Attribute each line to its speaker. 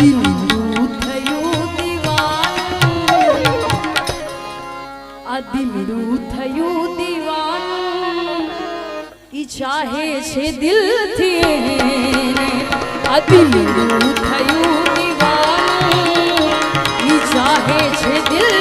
Speaker 1: દિલનું થયું દીવાનું, આ દિલનું થયું દીવાનું, ઈ ચાહે છે દિલથી, આ દિલનું થયું દીવાનું, ઈ ચાહે છે દિલ